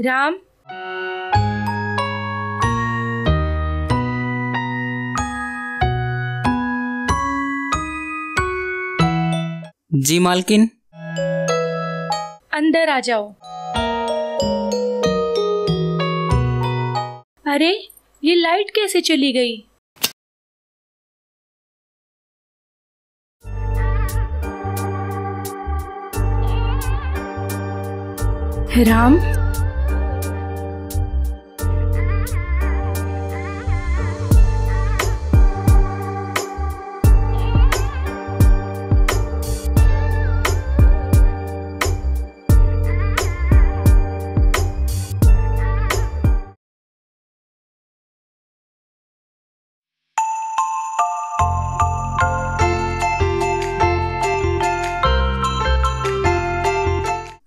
राम, जी मालकिन। अंदर आ जाओ। अरे, ये लाइट कैसे चली गई? राम,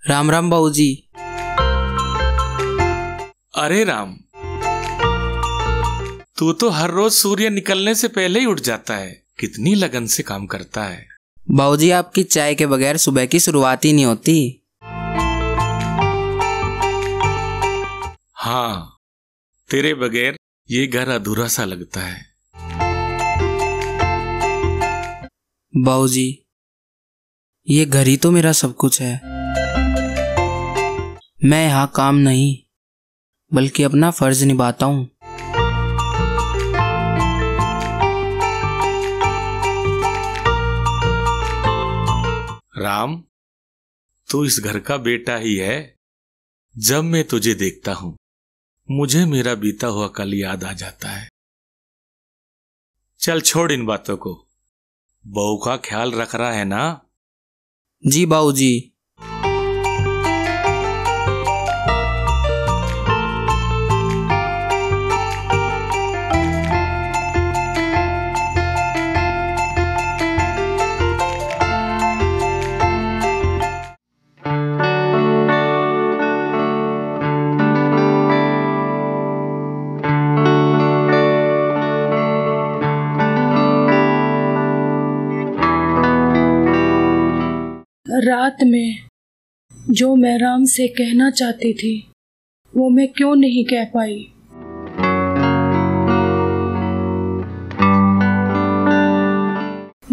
राम राम बाबूजी। अरे राम, तू तो हर रोज सूर्य निकलने से पहले ही उठ जाता है। कितनी लगन से काम करता है। बाबूजी, आपकी चाय के बगैर सुबह की शुरुआत ही नहीं होती। हाँ, तेरे बगैर ये घर अधूरा सा लगता है। बाबूजी, ये घर ही तो मेरा सब कुछ है। मैं यहाँ काम नहीं बल्कि अपना फर्ज निभाता हूँ। राम, तू इस घर का बेटा ही है। जब मैं तुझे देखता हूँ मुझे मेरा बीता हुआ कल याद आ जाता है। चल छोड़ इन बातों को। बहू का ख्याल रख रहा है ना? जी बाबूजी। रात में जो मैं राम से कहना चाहती थी वो मैं क्यों नहीं कह पाई।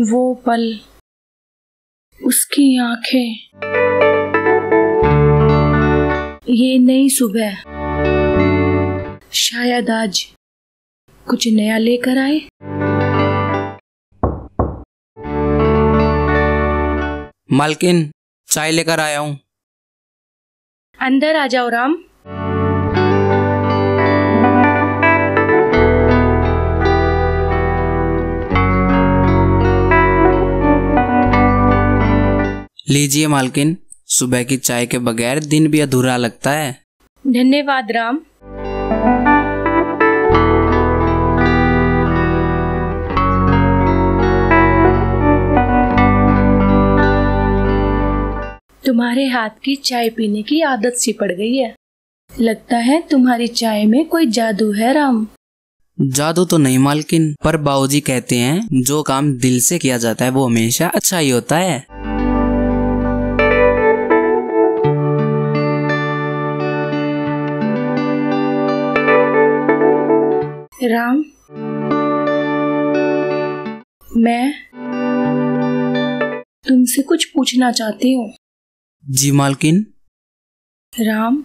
वो पल, उसकी आंखें, ये नई सुबह, शायद आज कुछ नया लेकर आए। मालकिन, चाय लेकर आया हूँ। अंदर आ जाओ राम। लीजिए मालकिन, सुबह की चाय के बगैर दिन भी अधूरा लगता है। धन्यवाद राम। तुम्हारे हाथ की चाय पीने की आदत सी पड़ गई है। लगता है तुम्हारी चाय में कोई जादू है राम। जादू तो नहीं मालकिन, पर बाबूजी कहते हैं जो काम दिल से किया जाता है वो हमेशा अच्छा ही होता है। राम, मैं तुमसे कुछ पूछना चाहती हूँ। जी मालकिन। राम,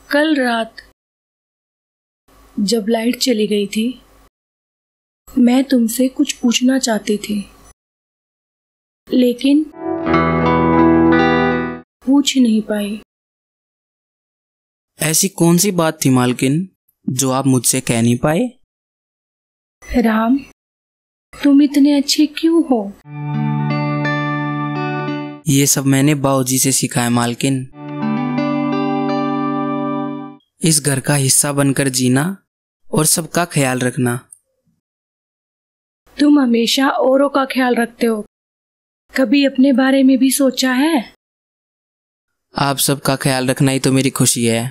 कल रात जब लाइट चली गई थी मैं तुमसे कुछ पूछना चाहती थी, लेकिन पूछ नहीं पाई। ऐसी कौन सी बात थी मालकिन जो आप मुझसे कह नहीं पाए? राम, तुम इतने अच्छे क्यों हो? ये सब मैंने बाबूजी से सीखा है मालकिन। इस घर का हिस्सा बनकर जीना और सबका ख्याल रखना। तुम हमेशा औरों का ख्याल रखते हो, कभी अपने बारे में भी सोचा है? आप सबका ख्याल रखना ही तो मेरी खुशी है,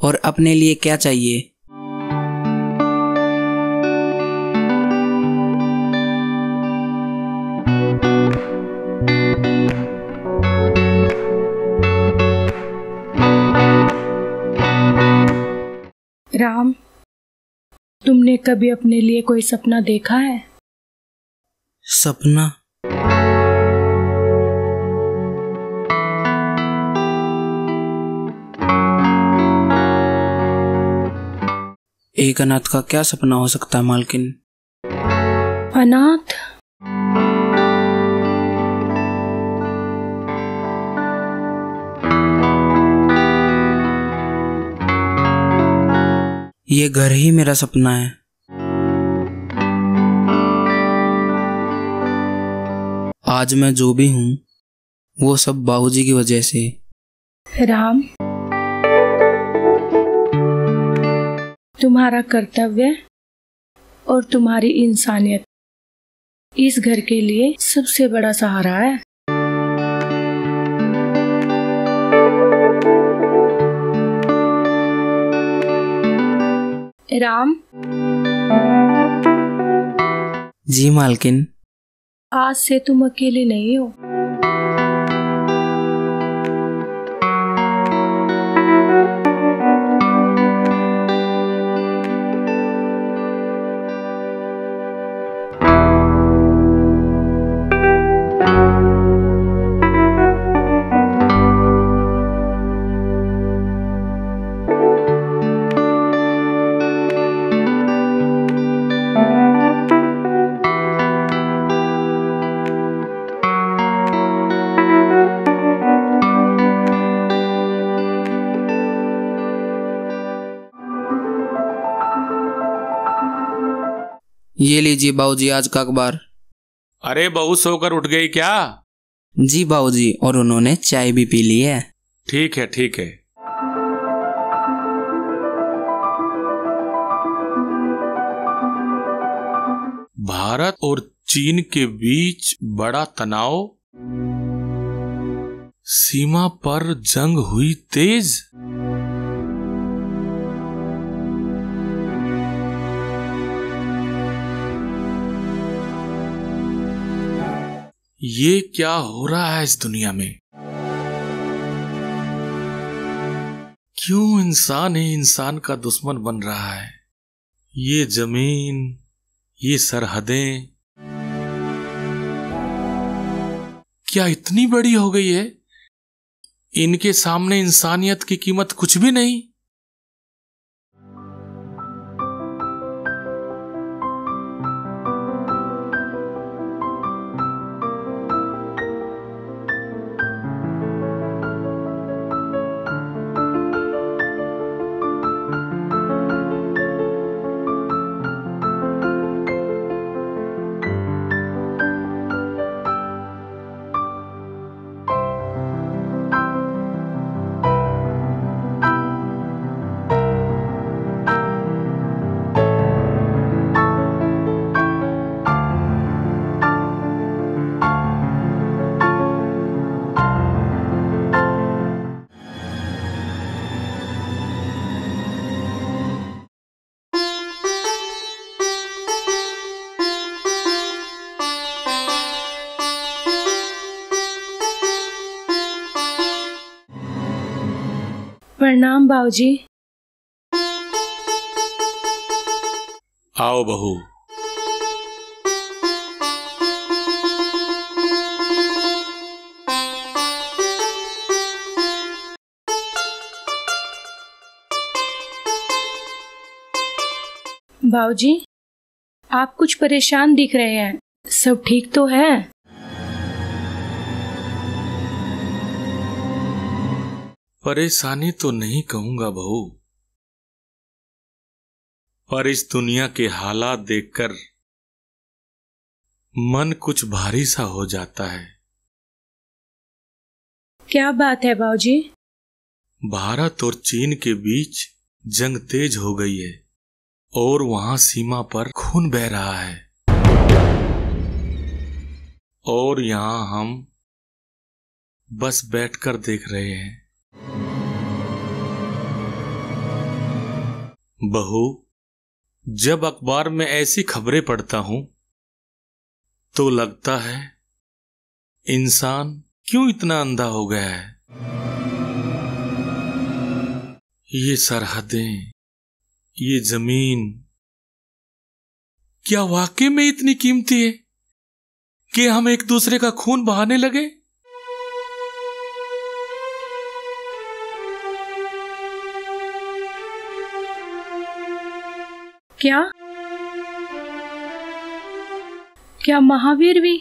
और अपने लिए क्या चाहिए। तुमने कभी अपने लिए कोई सपना देखा है? सपना? एक अनाथ का क्या सपना हो सकता है मालकिन? अनाथ? ये घर ही मेरा सपना है। आज मैं जो भी हूँ वो सब बाबूजी की वजह से। राम, तुम्हारा कर्तव्य और तुम्हारी इंसानियत इस घर के लिए सबसे बड़ा सहारा है। राम। जी मालकिन। आज से तुम अकेले नहीं हो। ये लीजिए बाबूजी आज का अखबार। अरे बहू सोकर उठ गई क्या? जी बाबूजी, और उन्होंने चाय भी पी ली है। ठीक है ठीक है। भारत और चीन के बीच बड़ा तनाव, सीमा पर जंग हुई तेज। ये क्या हो रहा है इस दुनिया में? क्यों इंसान ही इंसान का दुश्मन बन रहा है? ये जमीन, ये सरहदें क्या इतनी बड़ी हो गई है? इनके सामने इंसानियत की कीमत कुछ भी नहीं। प्रणाम बाबूजी। आओ बहू। बाबूजी, आप कुछ परेशान दिख रहे हैं, सब ठीक तो है? परेशानी तो नहीं कहूंगा बहू, पर इस दुनिया के हालात देखकर मन कुछ भारी सा हो जाता है। क्या बात है बाबूजी? भारत और चीन के बीच जंग तेज हो गई है और वहां सीमा पर खून बह रहा है, और यहां हम बस बैठकर देख रहे हैं। बहू, जब अखबार में ऐसी खबरें पढ़ता हूं तो लगता है इंसान क्यों इतना अंधा हो गया है। ये सरहदें, ये जमीन, क्या वाकई में इतनी कीमती है कि हम एक दूसरे का खून बहाने लगे? क्या क्या महावीर भी?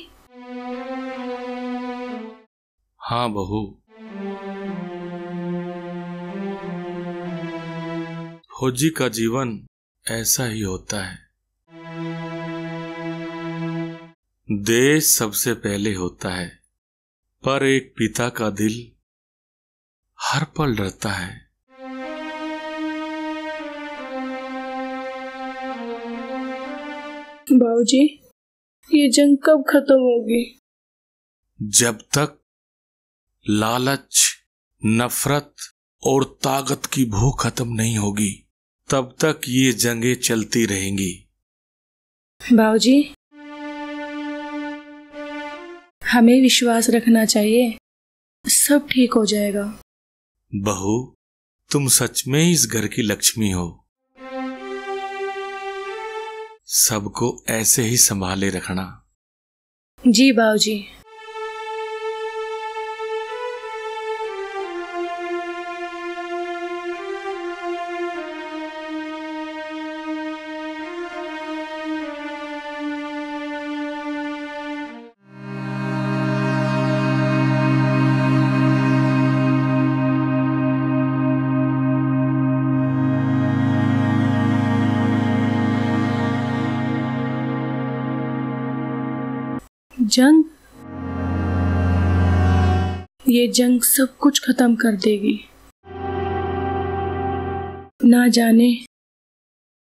हाँ बहू, फौजी का जीवन ऐसा ही होता है। देश सबसे पहले होता है, पर एक पिता का दिल हर पल डरता है। बाबूजी, ये जंग कब खत्म होगी? जब तक लालच, नफरत और ताकत की भूख खत्म नहीं होगी, तब तक ये जंगें चलती रहेंगी। बाबूजी, हमें विश्वास रखना चाहिए, सब ठीक हो जाएगा। बहू, तुम सच में इस घर की लक्ष्मी हो। सबको ऐसे ही संभाले रखना। जी बाबूजी। जंग, ये जंग सब कुछ खत्म कर देगी। ना जाने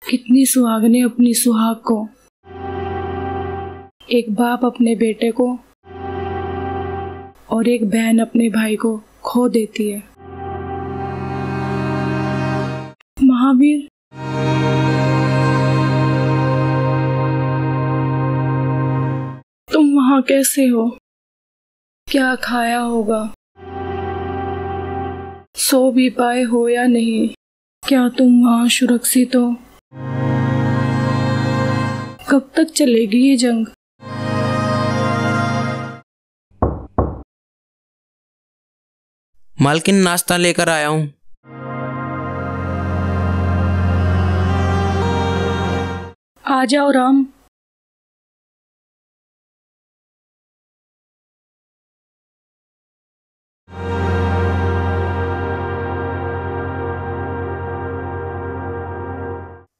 कितनी सुहागनें अपनी सुहाग को, एक बाप अपने बेटे को और एक बहन अपने भाई को खो देती है। महावीर, तुम वहां कैसे हो? क्या खाया होगा? सो भी पाए हो या नहीं? क्या तुम वहां सुरक्षित हो? कब तक चलेगी ये जंग? मालकिन, नाश्ता लेकर आया हूं। आ जाओ राम।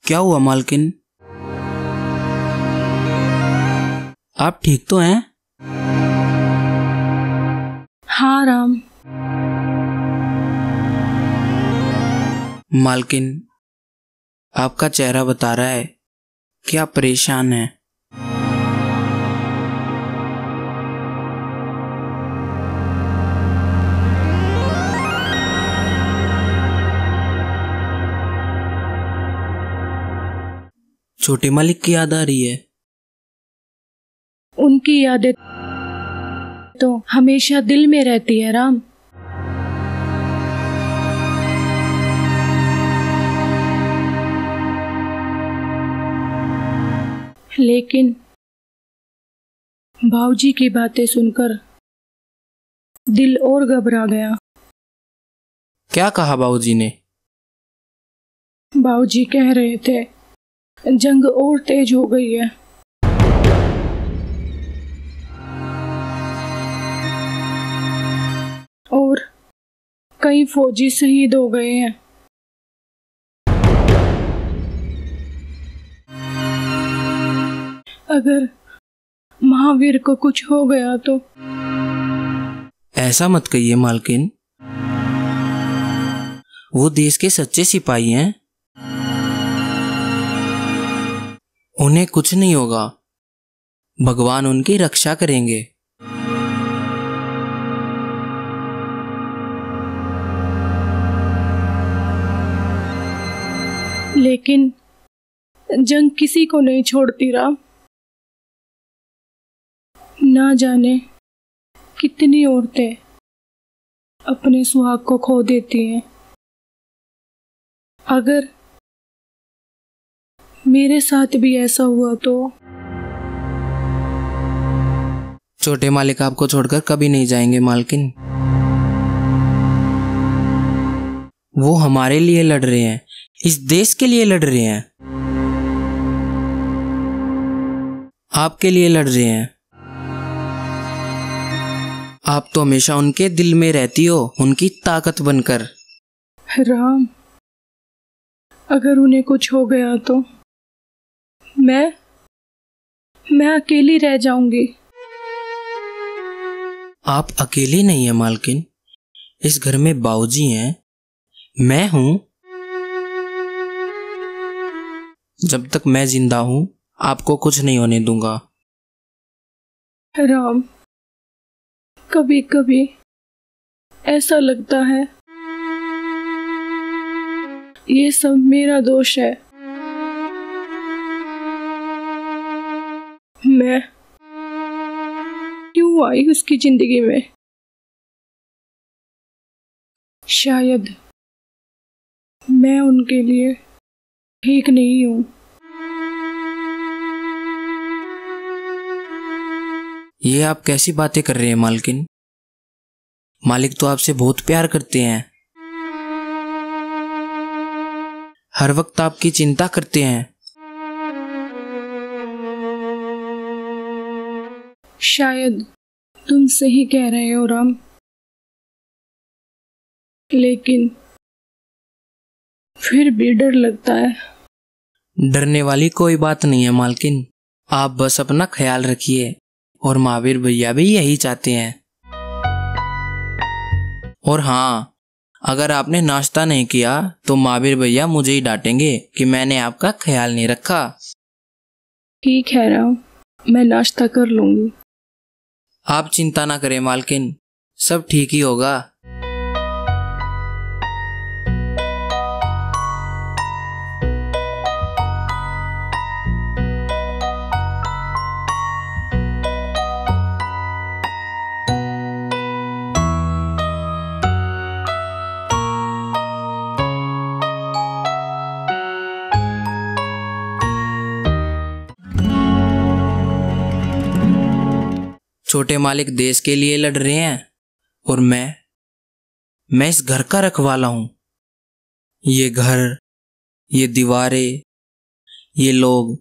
क्या हुआ मालकिन? आप ठीक तो हैं? हाँ राम। मालकिन, आपका चेहरा बता रहा है कि आप परेशान हैं। छोटे मालिक की याद आ रही है? उनकी यादें तो हमेशा दिल में रहती है राम। लेकिन भाऊजी की बातें सुनकर दिल और घबरा गया। क्या कहा बाबूजी ने? बाबूजी कह रहे थे जंग और तेज हो गई है। और कई फौजी शहीद हो गए हैं। अगर महावीर को कुछ हो गया तो? ऐसा मत कहिए मालकिन, वो देश के सच्चे सिपाही हैं। उन्हें कुछ नहीं होगा, भगवान उनकी रक्षा करेंगे। लेकिन जंग किसी को नहीं छोड़ती राम। ना जाने कितनी औरतें अपने सुहाग को खो देती हैं। अगर मेरे साथ भी ऐसा हुआ तो? छोटे मालिक आपको छोड़कर कभी नहीं जाएंगे मालकिन। वो हमारे लिए लड़ रहे हैं, इस देश के लिए लड़ रहे हैं, आपके लिए लड़ रहे हैं। आप तो हमेशा उनके दिल में रहती हो, उनकी ताकत बनकर। राम, अगर उन्हें कुछ हो गया तो मैं अकेली रह जाऊंगी। आप अकेली नहीं है मालकिन, इस घर में बाबूजी हैं, मैं हूं। जब तक मैं जिंदा हूं आपको कुछ नहीं होने दूंगा। राम, कभी कभी ऐसा लगता है ये सब मेरा दोष है। मैं क्यों आई उसकी जिंदगी में? शायद मैं उनके लिए ठीक नहीं हूं। ये आप कैसी बातें कर रहे हैं मालकिन? मालिक तो आपसे बहुत प्यार करते हैं, हर वक्त आपकी चिंता करते हैं। शायद तुम सही कह रहे हो राम, लेकिन फिर भी डर लगता है। डरने वाली कोई बात नहीं है मालकिन, आप बस अपना ख्याल रखिए, और महावीर भैया भी यही चाहते हैं। और हाँ, अगर आपने नाश्ता नहीं किया तो महावीर भैया मुझे ही डांटेंगे कि मैंने आपका ख्याल नहीं रखा। ठीक है राम, मैं नाश्ता कर लूंगी। आप चिंता ना करें मालकिन, सब ठीक ही होगा। छोटे मालिक देश के लिए लड़ रहे हैं और मैं इस घर का रखवाला हूं। ये घर, ये दीवारें, ये लोग,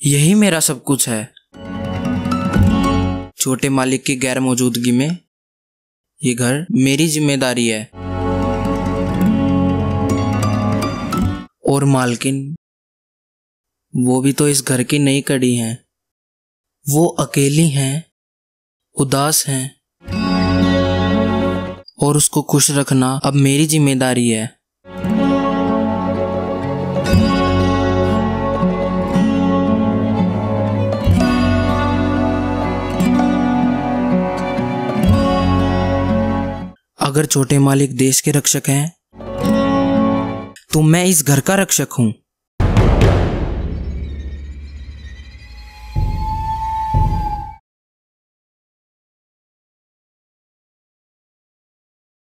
यही मेरा सब कुछ है। छोटे मालिक की गैर मौजूदगी में ये घर मेरी जिम्मेदारी है। और मालकिन, वो भी तो इस घर की नई कड़ी हैं। वो अकेली हैं, उदास हैं, और उसको खुश रखना अब मेरी जिम्मेदारी है। अगर छोटे मालिक देश के रक्षक हैं तो मैं इस घर का रक्षक हूं।